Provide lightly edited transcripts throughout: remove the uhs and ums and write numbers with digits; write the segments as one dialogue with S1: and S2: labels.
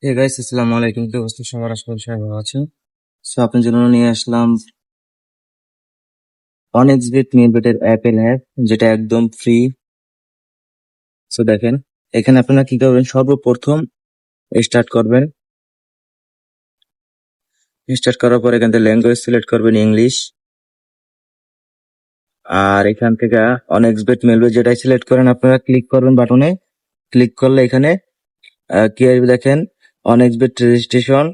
S1: Hey guys, আসসালামু আলাইকুম। কি অবস্থা সবার? আশা করি সবাই ভালো আছেন। সো আপনার জন্য নিয়ে আসলাম অনেক্সবেট মেলবেটের অ্যাপেল অ্যাপ, যেটা একদম ফ্রি। সো দেখেন, এখানে আপনারা কি করবেন, সর্বপ্রথম স্টার্ট করবেন। স্টার্ট করার পর এখান থেকে ল্যাঙ্গুয়েজ সিলেক্ট করবেন ইংলিশ। আর এখান থেকে অনেক্সবেট মেলবেট যেটাই সিলেক্ট করেন আপনারা ক্লিক করবেন বাটনে। ক্লিক করলে এখানে কি আসবে দেখেন, অনেক্সবেট registration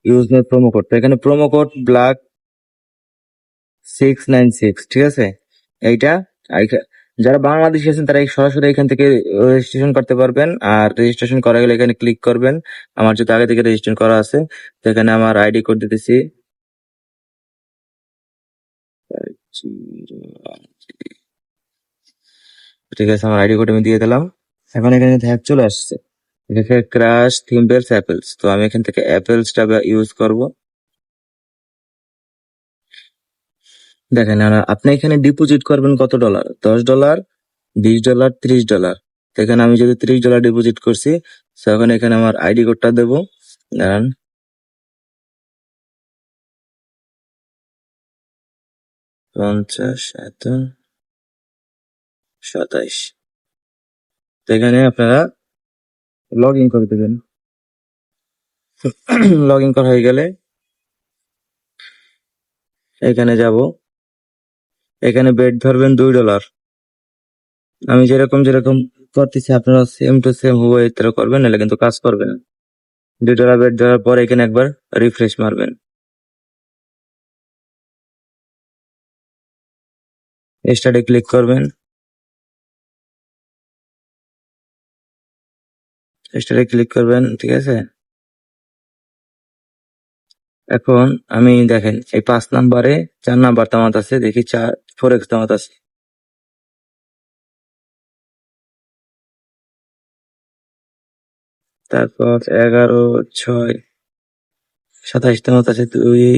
S1: use my promo code. তো এখানে প্রোমো কোড ব্ল্যাক 696, ঠিক আছে? এইটা যারা বাংলাদেশি আছেন তারা সরাসরি এখান থেকে রেজিস্ট্রেশন করতে পারবেন। আর রেজিস্ট্রেশন করা গেলে এখানে ক্লিক করবেন। আমার যেহেতু আগে থেকে রেজিস্ট্রেশন করা আছে, তো এখানে আমার আইডি কোড দিতেছি। ঠিক আছে, আমার আইডি কোড আমি দিয়ে দিলাম। এখন এখানে হ্যাক চলে আসছে, এখানে ক্রাশ থিম্বলস অ্যাপেলস। তো আমি এখান থেকে অ্যাপেলসটা ইউজ করব। দেখেন, আর আপনি এখানে ডিপোজিট করবেন কত ডলার, $10, $20, $30। তো এখানে আমি যদি $30 ডিপোজিট করছি, তো এখন এখানে আমার আইডি কোডটা দেবো। দাঁড়ান, 50, 27। তো এখানে আপনারা লগ ইন করে দেবেন। লগ ইন করা হয়ে গেলে এখানে যাব, এখানে বেট ধরবেন $2। আমি যেরকম যেরকম করতেছি আপনারা সেম টু সেম হুবহু তারা করবেন, নাহলে কিন্তু কাজ করবে না। $2 বেট ধরার পর এখানে একবার রিফ্রেশ মারবেন। স্টার্টে ক্লিক করবেন। স্টার্টে ক্লিক করবেন, ঠিক আছে? এখন আমি দেখেন এই 5 নাম্বারে 4 নাম্বার তামাত আছে, দেখি 4x তামাত আছে। তারপর 11, 6, 27 তামাত আছে 2।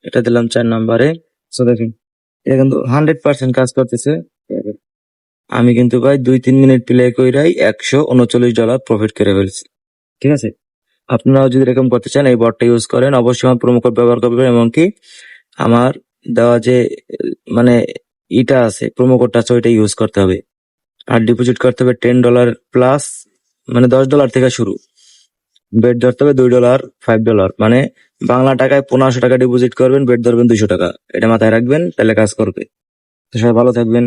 S1: এটা দিলাম 4 নাম্বারে। তো দেখেন, এটা কিন্তু 100% কাজ করতেছে। আমি কিন্তু ভাই 2-3 মিনিট প্লে কইরাই $139 প্রফিট করে ফেলছি, ঠিক আছে? আপনারাও যদি এরকম করতে চান, এই বটটা ইউজ করেন। অবশ্যই আমার প্রোমো কোড ব্যবহার করবেন, এমনকি আমার দেওয়া যে মানে ইটা আছে, প্রোমো কোডটা আছে, ওইটা ইউজ করতে হবে। আর ডিপোজিট করতে হবে $10 প্লাস, মানে $10 থেকে শুরু। বেট ধরতে হবে $2, $5, মানে বাংলা টাকায় 1500 টাকা ডিপোজিট করবেন, বেট ধরবেন $200। এটা মাথায় রাখবেন, তাহলে কাজ করবে। তো সবাই ভালো থাকবেন।